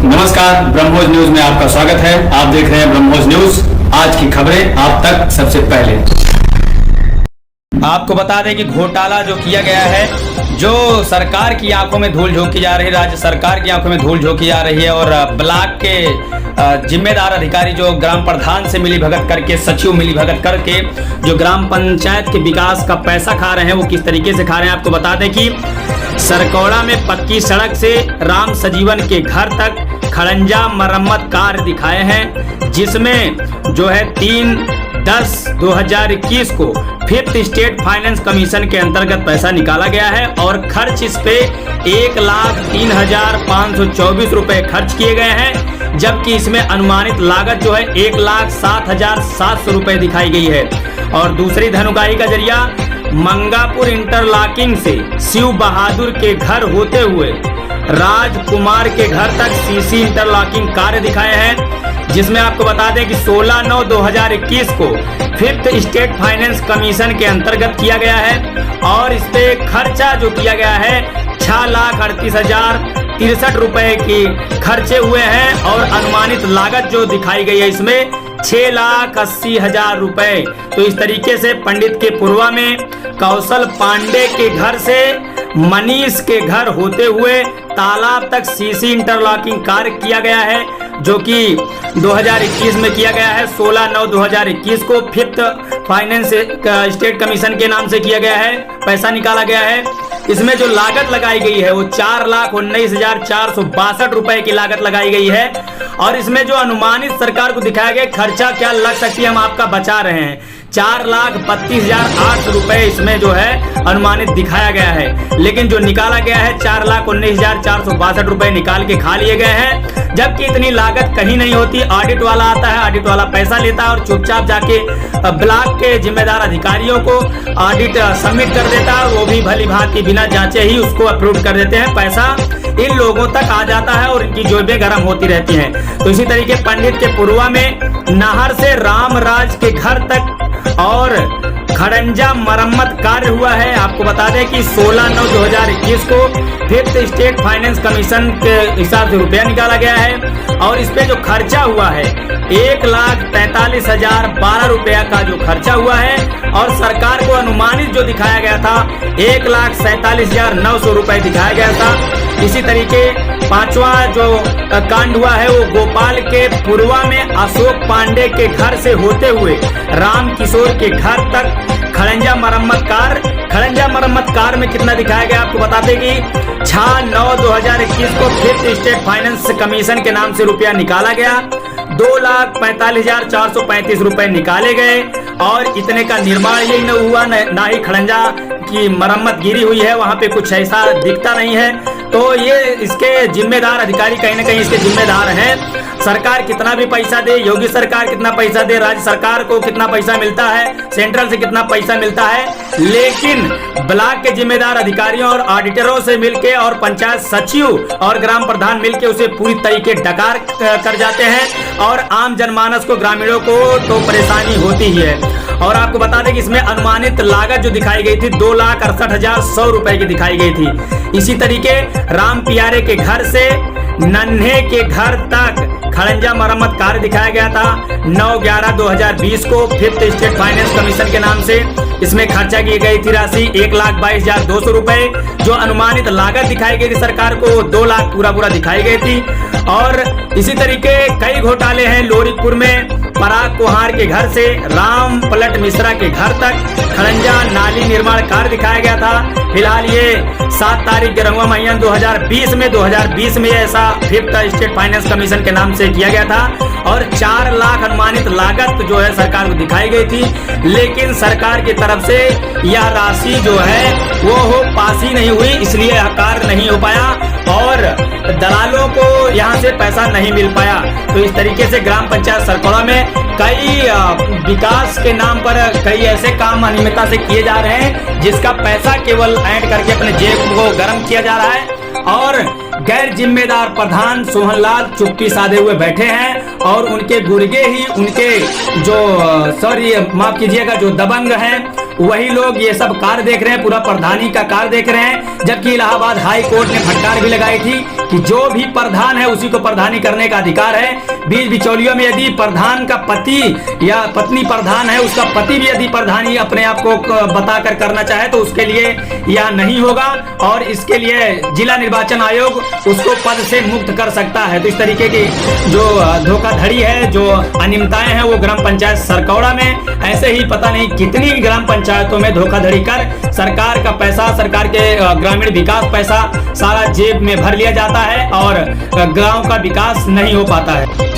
नमस्कार, ब्रह्मोस न्यूज में आपका स्वागत है। आप देख रहे हैं ब्रह्मोस न्यूज। आज की खबरें आप तक सबसे पहले। आपको बता दें कि घोटाला जो किया गया है, जो सरकार की आंखों में धूल झोंकी जा रही है, राज्य सरकार की आंखों में धूल झोंकी जा रही है और ब्लॉक के जिम्मेदार अधिकारी जो ग्राम प्रधान से मिली भगत करके, सचिव मिली भगत करके जो ग्राम पंचायत के विकास का पैसा खा रहे हैं, वो किस तरीके से खा रहे हैं। आपको बता दें कि सरकौड़ा में पक्की सड़क से राम सजीवन के घर तक खड़ंजा मरम्मत कार्य दिखाए हैं, जिसमें जो है 3/10/2021 को 5th स्टेट फाइनेंस कमीशन के अंतर्गत पैसा निकाला गया है और खर्च इस पे 1,03,524 रुपए खर्च किए गए हैं, जबकि इसमें अनुमानित लागत जो है 1,07,700 रुपए दिखाई गई है। और दूसरी धन का जरिया मंगापुर इंटरलॉकिंग से शिव बहादुर के घर होते हुए राजकुमार के घर तक सीसी इंटरलॉकिंग कार्य दिखाए हैं, जिसमें आपको बता दें कि 16/9/2021 को 5th स्टेट फाइनेंस कमीशन के अंतर्गत किया गया है और इस पे खर्चा जो किया गया है 6,38,063 रुपए की खर्चे हुए हैं और अनुमानित लागत जो दिखाई गई है इसमें 6,80,000 रुपए। तो इस तरीके से पंडित के पूर्वा में कौशल पांडे के घर से मनीष के घर होते हुए तालाब तक सीसी इंटरलॉकिंग कार्य किया गया है, जो कि 2021 में किया गया है। 16/9/2021 को 5th फाइनेंस स्टेट कमीशन के नाम से किया गया है, पैसा निकाला गया है। इसमें जो लागत लगाई गई है वो 4,19,462 रुपए की लागत लगाई गई है और इसमें जो अनुमानित सरकार को दिखाया गया खर्चा क्या लग सकती है, हम आपका बचा रहे हैं। 4,32,800 रुपए इसमें जो है अनुमानित दिखाया गया है, लेकिन जो निकाला गया है 4,19,462 रुपए निकाल के खा लिए गए हैं, जबकि इतनी लागत कहीं नहीं होती। ऑडिट वाला आता है, ऑडिट वाला पैसा लेता है और चुपचाप जाके ब्लॉक के जिम्मेदार अधिकारियों को ऑडिट सबमिट कर देता है, वो भी भली भांति बिना जांचे ही उसको अप्रूव कर देते हैं। पैसा इन लोगों तक आ जाता है और इनकी जेबें गर्म होती रहती हैं। तो इसी तरीके पंडित के पूर्वा में नहर से रामराज के घर तक और खड़ंजा मरम्मत कार्य हुआ है। आपको बता दें कि 16/9/2021 को 5th स्टेट फाइनेंस कमीशन के हिसाब से रुपया निकाला गया है और इस पे जो खर्चा हुआ है 1,43,012 रुपया का जो खर्चा हुआ है और सरकार को अनुमानित जो दिखाया गया था 1,47,900 रुपए दिखाया गया था। इसी तरीके पांचवा जो कांड हुआ है वो गोपाल के पूर्वा में अशोक पांडे के घर से होते हुए राम किशोर के घर तक खड़ंजा मरम्मत कार्य में कितना दिखाया गया, आपको बताते कि 6/9/2021 को 5th स्टेट फाइनेंस कमीशन के नाम से रुपया निकाला गया, 2,45,435 रुपए निकाले गए और इतने का निर्माण ही न हुआ, ना ही खड़ंजा की मरम्मत गिरी हुई है, वहां पे कुछ ऐसा दिखता नहीं है। तो ये इसके जिम्मेदार अधिकारी कहीं ना कहीं इसके जिम्मेदार हैं। सरकार कितना भी पैसा दे, योगी सरकार कितना पैसा दे, राज्य सरकार को कितना पैसा मिलता है, सेंट्रल से कितना पैसा मिलता है, लेकिन ब्लॉक के जिम्मेदार अधिकारियों और ऑडिटरों से मिलके और पंचायत सचिव और ग्राम प्रधान मिलके उसे पूरी तरीके डकार कर जाते हैं और आम जनमानस को, ग्रामीणों को तो परेशानी होती ही है। और आपको बता दें कि इसमें अनुमानित लागत जो दिखाई गई थी 2,68,100 रुपए की दिखाई गई थी। इसी तरीके राम पियारे के घर से नन्हे के घर तक खड़ंजा मरम्मत कार्य दिखाया गया था 9/11/2020 को 5th स्टेट फाइनेंस कमीशन के नाम से। इसमें खर्चा की गई थी राशि 1,22,200 रुपए, जो अनुमानित लागत दिखाई गई थी सरकार को 2 लाख पूरा दिखाई गई थी। और इसी तरीके कई घोटाले हैं। लोरीपुर में पराग कोहार के घर से राम पलट मिश्रा के घर तक खड़ंजा नाली निर्माण कार्य दिखाया गया था। फिलहाल ये 7 तारीख के रंगवा महीना 2020 में ऐसा 5th स्टेट फाइनेंस कमीशन के नाम से किया गया था और 4 लाख अनुमानित लागत जो है सरकार को दिखाई गई थी, लेकिन सरकार की तरफ से यह राशि जो है वो पास ही नहीं हुई, इसलिए यह कार्य नहीं हो पाया और दलालों को यहाँ से पैसा नहीं मिल पाया। तो इस तरीके से ग्राम पंचायत सरकौड़ा में कई विकास के नाम पर कई ऐसे काम अनियमितता से किए जा रहे हैं, जिसका पैसा केवल ऐड करके अपने जेब को गर्म किया जा रहा है और गैर जिम्मेदार प्रधान सोहनलाल चुप्पी साधे हुए बैठे हैं और उनके गुर्गे ही उनके जो माफ कीजिएगा जो दबंग हैं वही लोग ये सब कार्य देख रहे हैं, पूरा प्रधानी का कार्य देख रहे हैं। जबकि इलाहाबाद हाई कोर्ट ने फटकार भी लगाई थी कि जो भी प्रधान है उसी को प्रधानी करने का अधिकार है। बीच बिचौलियों में यदि प्रधान का पति या पत्नी प्रधान है, उसका पति भी यदि प्रधानी अपने आप को बताकर करना चाहे तो उसके लिए यह नहीं होगा और इसके लिए जिला निर्वाचन आयोग उसको पद से मुक्त कर सकता है। तो इस तरीके की जो धोखाधड़ी है, जो अनियमितताएं हैं, वो ग्राम पंचायत सरकौड़ा में ऐसे ही पता नहीं कितनी ग्राम पंचायतों में धोखाधड़ी कर सरकार का पैसा, सरकार के ग्रामीण विकास पैसा सारा जेब में भर लिया जाता है और गांव का विकास नहीं हो पाता है।